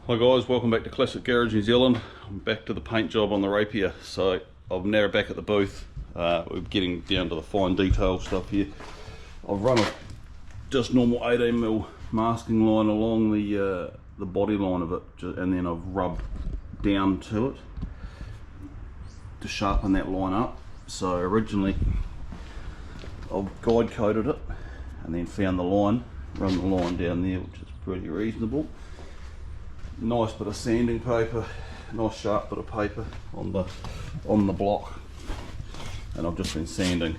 Hi guys, welcome back to Classic Garage New Zealand. I'm back to the paint job on the Rapier. So I'm now back at the booth. We're getting down to the fine detail stuff here. I've run a just normal 18mm masking line along the body line of it, and then I've rubbed down to it to sharpen that line up. So originally I've guide coated it and then found the line, run the line down there, which is pretty reasonable. Nice bit of sanding paper, nice sharp bit of paper on the block, and I've just been sanding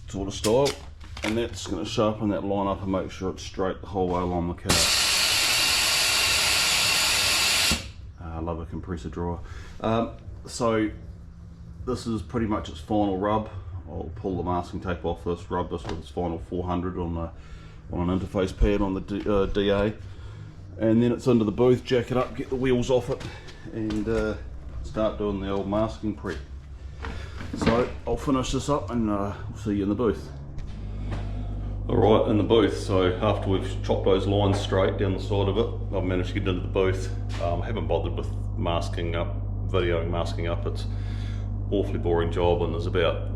sort of style, and that's going to sharpen that line up and make sure it's straight the whole way along the car. I love a compressor dryer. So this is pretty much its final rub. I'll pull the masking tape off this, rub this with its final 400 on an interface pad on the DA, and then it's into the booth, jack it up, get the wheels off it, and start doing the old masking prep. So I'll finish this up and we'll see you in the booth. Alright, in the booth, so after we've chopped those lines straight down the side of it, I've managed to get into the booth. I haven't bothered with masking up, videoing masking up. It's an awfully boring job, and there's about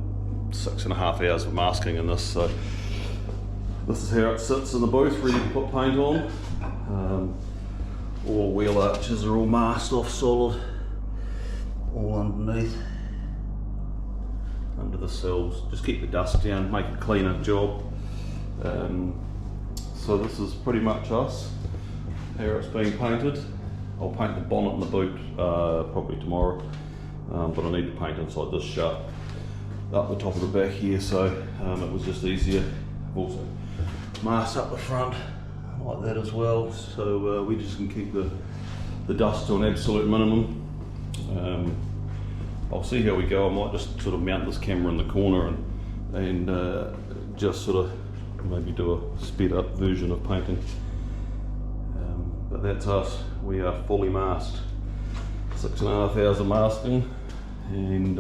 6.5 hours of masking in this. So this is how it sits in the booth, ready to put paint on. All wheel arches are all masked off solid, all underneath, under the sills. Just keep the dust down, make a cleaner job. So this is pretty much us, how it's being painted. I'll paint the bonnet and the boot probably tomorrow, but I need to paint inside this shut up the top of the back here, so it was just easier. I've also masked up the front like that as well, so we just can keep the dust to an absolute minimum. I'll see how we go. I might just sort of mount this camera in the corner and just sort of maybe do a sped up version of painting. But that's us. We are fully masked. 6.5 hours of masking, and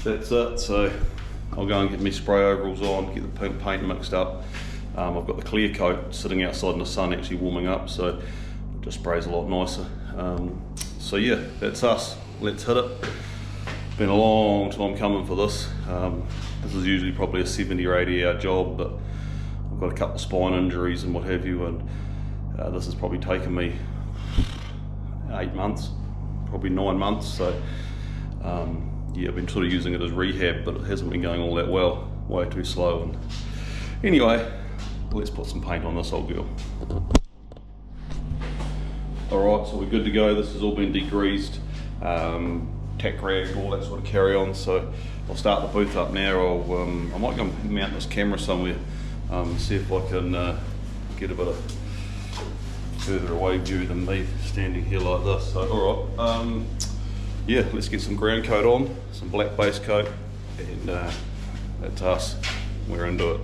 that's it. So I'll go and get my spray overalls on, get the paint mixed up. I've got the clear coat sitting outside in the sun actually warming up, so it just sprays a lot nicer. So yeah, that's us. Let's hit it. Been a long time coming for this. This is usually probably a 70 or 80 hour job, but I've got a couple of spine injuries and what have you, and this has probably taken me 8 months, probably 9 months. So yeah, I've been sort of using it as rehab, but it hasn't been going all that well, way too slow. And anyway, let's put some paint on this old girl. Alright, so we're good to go. This has all been degreased, tack ragged, all that sort of carry on. So I'll start the booth up now. I might go and mount this camera somewhere, see if I can get a bit of further away view than me standing here like this. So alright, yeah, let's get some ground coat on, some black base coat, and that's us. We're into it.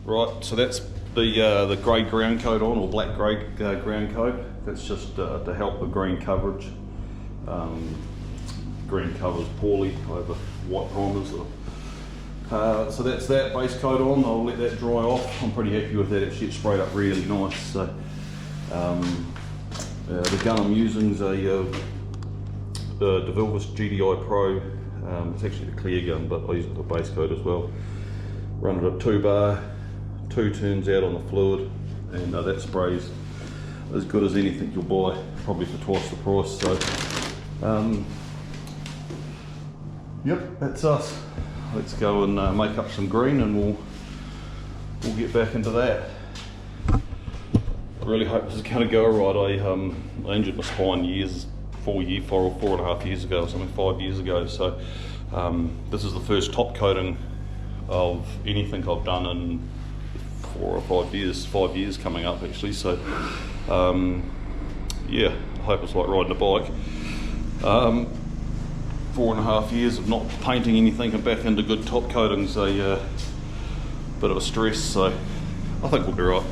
Right, so that's the grey ground coat on, or black grey ground coat. That's just to help the green coverage. Green covers poorly over white primers. So that's that base coat on. I'll let that dry off. I'm pretty happy with that. Actually, it's sprayed up really nice. So the gun I'm using is a DeVilvis GDI Pro. It's actually a clear gun, but I use it with the base coat as well. Run it at 2 bar, 2 turns out on the fluid, and that sprays as good as anything you'll buy, probably for twice the price. So yep, that's us. Let's go and make up some green, and we'll get back into that. I really hope this is going to go alright. I injured my spine 4.5 years ago or something, 5 years ago. So this is the first top coating of anything I've done in 4 or 5 years. 5 years coming up actually. So yeah, I hope it's like riding a bike. 4.5 years of not painting anything and back into good top coatings, a bit of a stress, so I think we'll be right.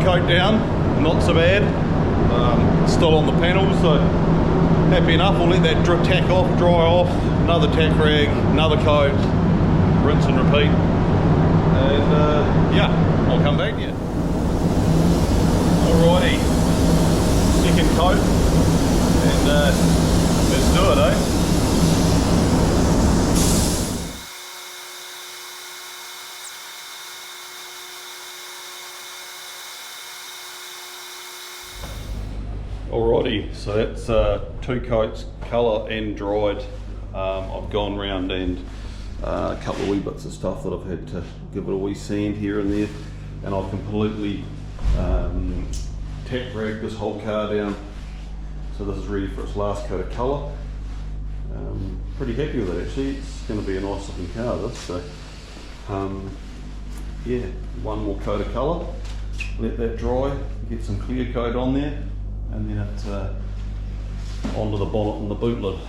coat down, not so bad. Still on the panels, so happy enough. We'll let that tack off, dry off, another tack rag, another coat, rinse and repeat. And yeah, I'll come back to you. Alrighty, second coat, and let's do it, eh? Alrighty, so that's 2 coats, colour and dried. I've gone round and a couple of wee bits of stuff that I've had to give it a wee sand here and there, and I've completely tack ragged this whole car down, so this is ready for its last coat of colour. Pretty happy with it actually. It's going to be a nice looking car this, so yeah, one more coat of colour, let that dry, get some clear coat on there, and then it's onto the bonnet and the boot lid.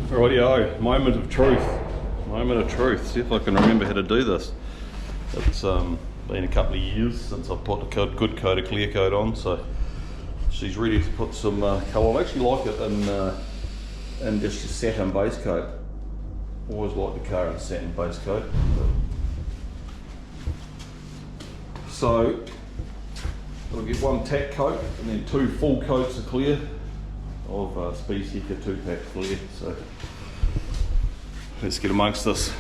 Rightio, moment of truth, see if I can remember how to do this. It's been a couple of years since I've put a good coat of clear coat on, so she's ready to put some colour. I actually like it in just a satin base coat. Always like the car in satin base coat. So I'll get one tack coat and then 2 full coats of clear of Speed Seeker 2-pack clear. So let's get amongst this.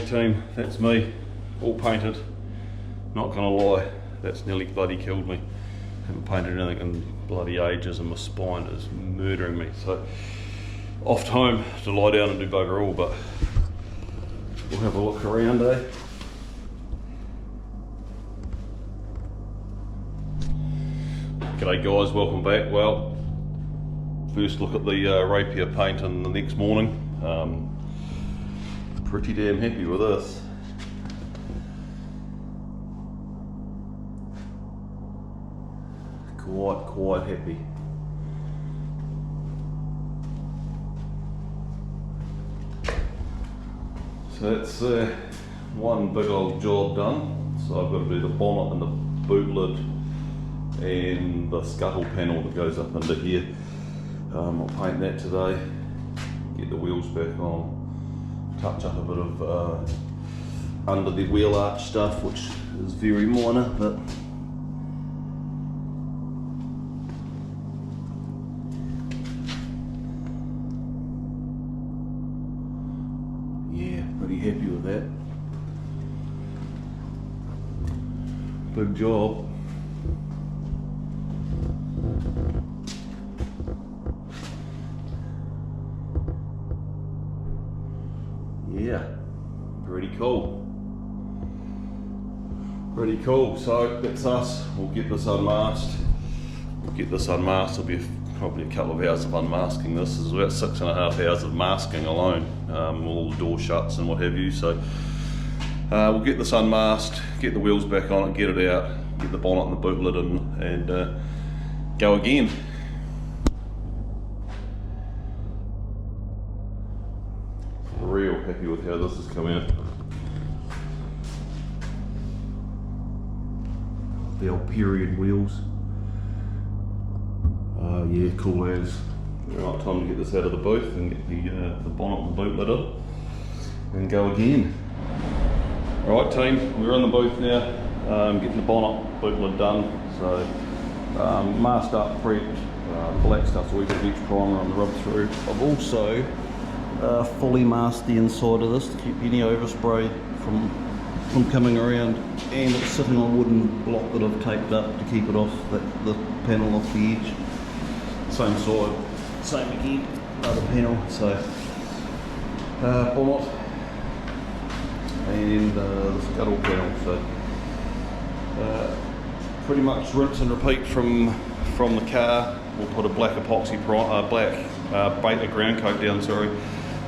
team, that's me, all painted. Not gonna lie, that's nearly bloody killed me. Haven't painted anything in bloody ages and my spine is murdering me. So off to home to lie down and do bugger all, but we'll have a look around, eh? G'day guys, welcome back. Well, first look at the Rapier paint in the next morning. Pretty damn happy with this. Quite happy. So that's one big old job done. So I've got to do the bonnet and the boot lid and the scuttle panel that goes up under here. I'll paint that today, get the wheels back on, touch up a bit of under the wheel arch stuff, which is very minor, but yeah, pretty happy with that. Big job. Yeah, pretty cool. Pretty cool. So that's us. We'll get this unmasked. It'll be probably a couple of hours of unmasking this. This is about 6.5 hours of masking alone, all the door shuts and what have you. So we'll get this unmasked, get the wheels back on it, get it out, get the bonnet and the boot lid in, and go again. Real happy with how this has come out. The old period wheels. Yeah, cool as. Right, time to get this out of the booth and get the bonnet and the boot lid in and go again. Alright team, we're in the booth now, getting the bonnet, boot lid done. So masked up, prepped, black stuff so we can bleach primer on the rub through. I've also fully masked the inside of this to keep any overspray from coming around, and it's sitting on a wooden block that I've taped up to keep it off the panel off the edge. Same side, same again, another panel. So bonnet and the scuttle panel. So pretty much rinse and repeat from the car. We'll put a black epoxy beta ground coat down, sorry,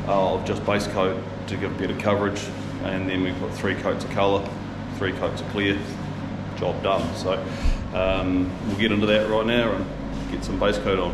of just base coat to give better coverage, and then we put 3 coats of colour, 3 coats of clear, job done. So we'll get into that right now and get some base coat on.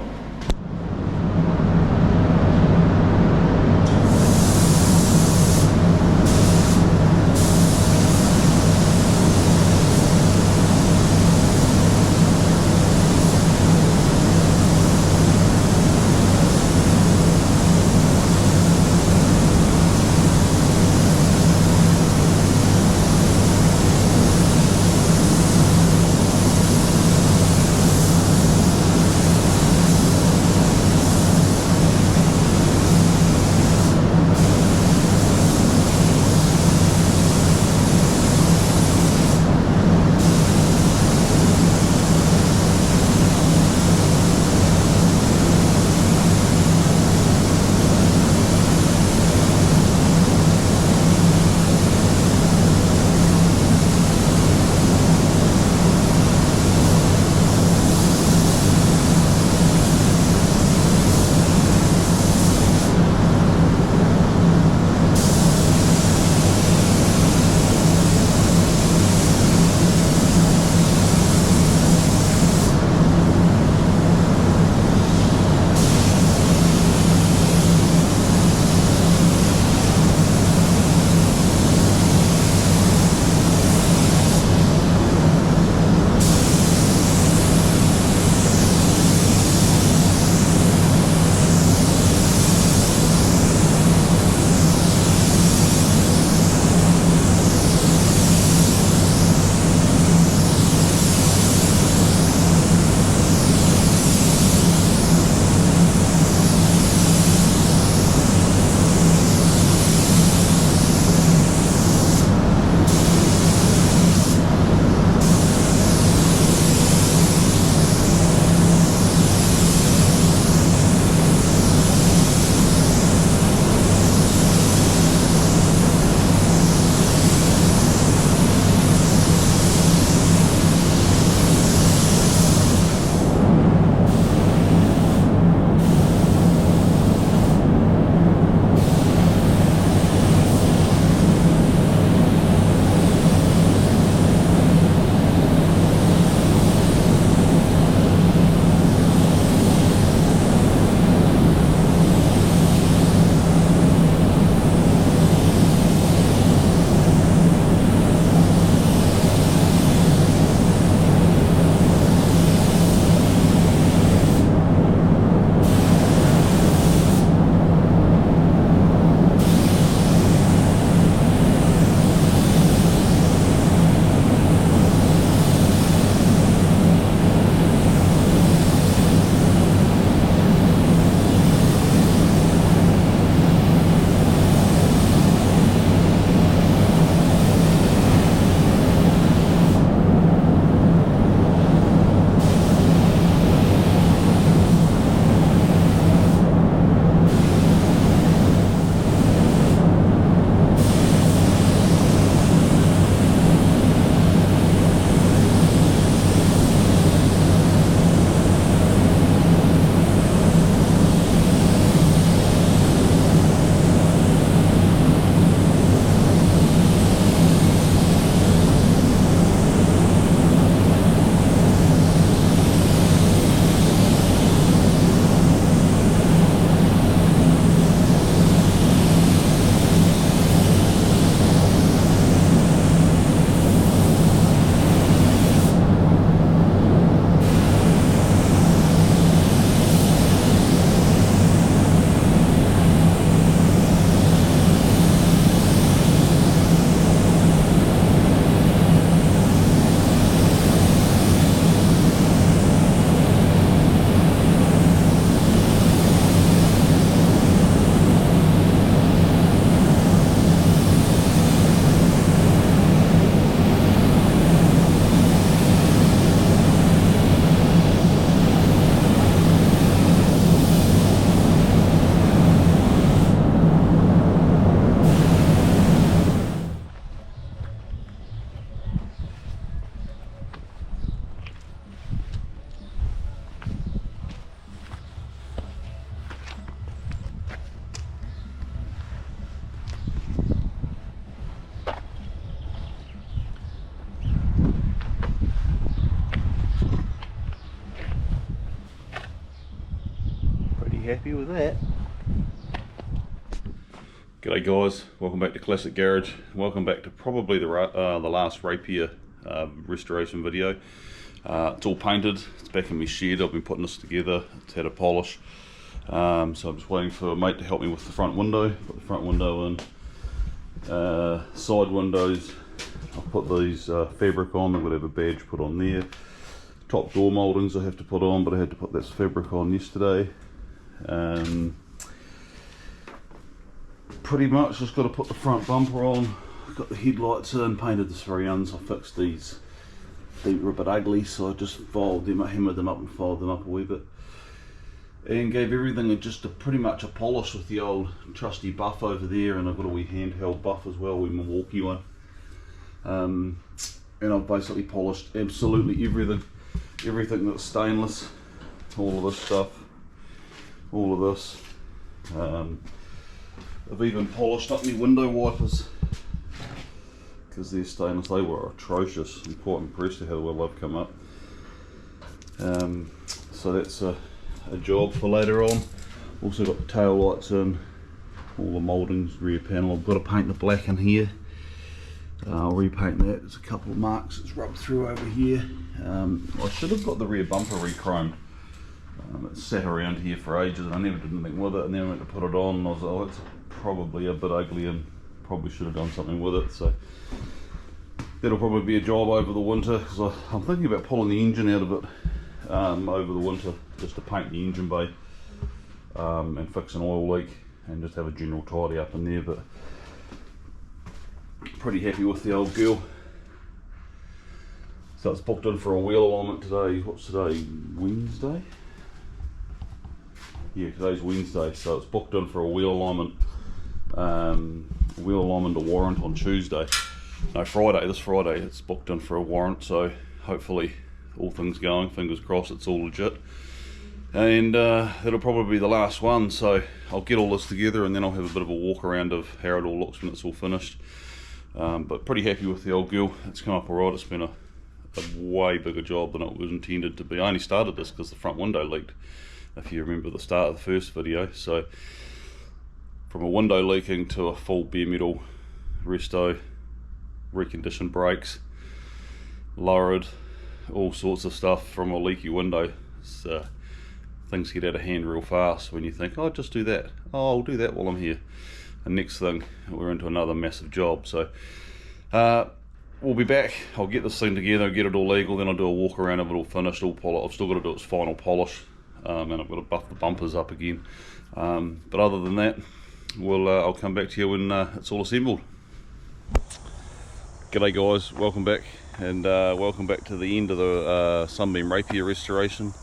happy with that. G'day guys, welcome back to Classic Garage. Welcome back to probably the last Rapier restoration video. It's all painted, it's back in my shed. I've been putting this together, it's had a polish. So I'm just waiting for a mate to help me with the front window. Put the front window in. Side windows, I've put these fabric on. I'm going to have a badge put on there. Top door mouldings I have to put on, but I had to put this fabric on yesterday. Pretty much just got to put the front bumper on. Got the headlights in, painted the surrounds. I fixed these. They were a bit ugly, so I just filed them, hammered them up and filed them up a wee bit. And gave everything just pretty much a polish with the old trusty buff over there, and I've got a wee handheld buff as well, a Milwaukee one. And I've basically polished absolutely everything that's stainless, all of this stuff, all of this. I've even polished up my window wipers because they're stainless. They were atrocious. I'm quite impressed at how well they've come up. So that's a job for later on. Also got the tail lights in, all the mouldings, rear panel. I've got to paint the black in here. I'll repaint that. There's a couple of marks it's rubbed through over here. I should have got the rear bumper re-chromed. It sat around here for ages and I never did anything with it, and then I went to put it on and I was like, oh, it's probably a bit ugly and probably should have done something with it. So that'll probably be a job over the winter, because I'm thinking about pulling the engine out of it over the winter, just to paint the engine bay and fix an oil leak and just have a general tidy up in there. But pretty happy with the old girl. So it's booked in for a wheel alignment today. What's today? Wednesday? Yeah, today's Wednesday, so it's booked in for a wheel alignment to warrant on Tuesday. No, Friday, this Friday it's booked in for a warrant, so hopefully all things going, fingers crossed it's all legit. And it'll probably be the last one, so I'll get all this together and then I'll have a bit of a walk around of how it all looks when it's all finished. But pretty happy with the old girl. It's come up alright. It's been a way bigger job than it was intended to be. I only started this because the front window leaked, if you remember the start of the first video. So from a window leaking to a full bare metal resto, reconditioned brakes, lowered, all sorts of stuff from a leaky window. Things get out of hand real fast when you think, oh, just do that. Oh, I'll do that while I'm here. And next thing, we're into another massive job. So we'll be back. I'll get this thing together, get it all legal, then I'll do a walk around of it all finished, all polish. I've still got to do its final polish, and I've got to buff the bumpers up again. But other than that, I'll come back to you when it's all assembled. G'day guys, welcome back, and welcome back to the end of the Sunbeam Rapier restoration.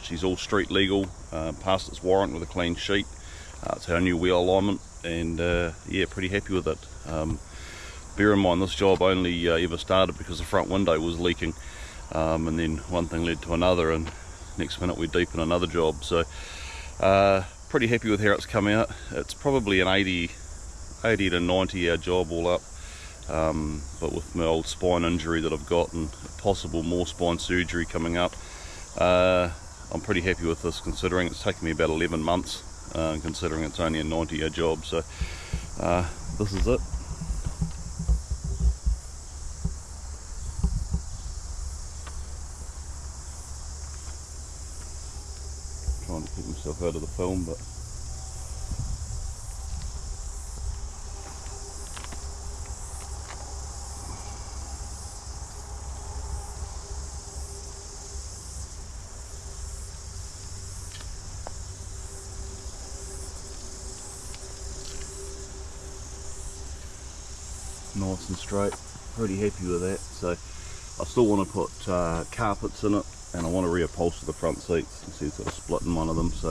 She's all street legal, passed its warrant with a clean sheet. It's our new wheel alignment, and yeah, pretty happy with it. Bear in mind, this job only ever started because the front window was leaking, and then one thing led to another, and next minute we're deep in another job. So pretty happy with how it's come out. It's probably an 80 to 90 hour job all up, but with my old spine injury that I've got and possible more spine surgery coming up, I'm pretty happy with this, considering it's taken me about 11 months, considering it's only a 90 hour job. So this is it. Trying to keep myself out of the film, but nice and straight. Pretty happy with that. So I still want to put carpets in it, and I want to reupholster the front seats. You see it's got a split in one of them. So,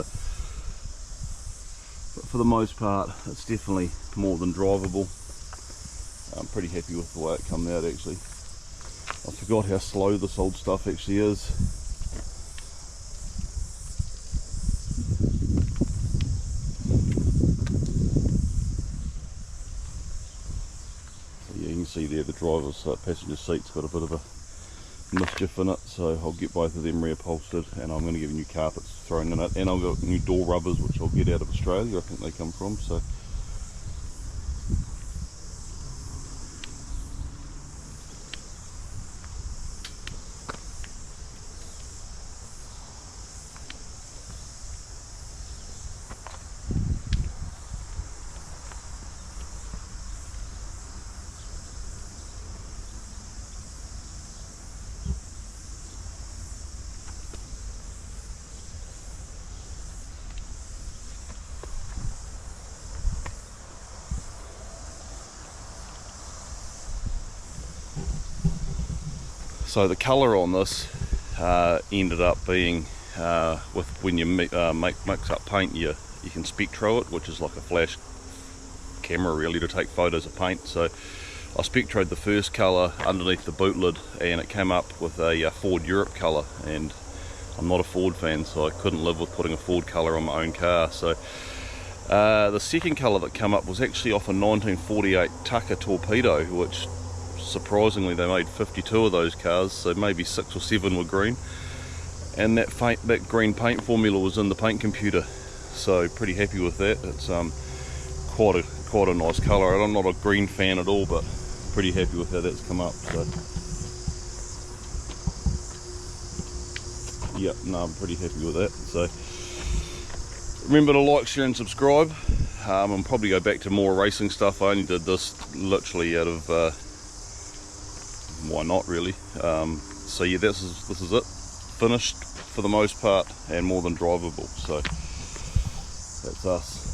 but for the most part, it's definitely more than drivable. I'm pretty happy with the way it come out actually. I forgot how slow this old stuff actually is. So yeah, you can see there the driver's passenger seat's got a bit of a mischief in it, so I'll get both of them reupholstered, and I'm going to get new carpets thrown in it, and I've got new door rubbers which I'll get out of Australia, I think they come from. So the colour on this ended up being, when you mix up paint, you can spectro it, which is like a flash camera really to take photos of paint. So I spectroed the first colour underneath the boot lid, and it came up with a Ford Europe colour, and I'm not a Ford fan, so I couldn't live with putting a Ford colour on my own car. So the second colour that came up was actually off a 1948 Tucker Torpedo, which surprisingly they made 52 of those cars, so maybe 6 or 7 were green, and that green paint formula was in the paint computer, so pretty happy with that. It's quite a nice colour. I'm not a green fan at all, but pretty happy with how that's come up. So yeah, no, I'm pretty happy with that. So remember to like, share and subscribe. I'll probably go back to more racing stuff. I only did this literally out of why not, really. So yeah, this is it, finished for the most part, and more than drivable. So that's us.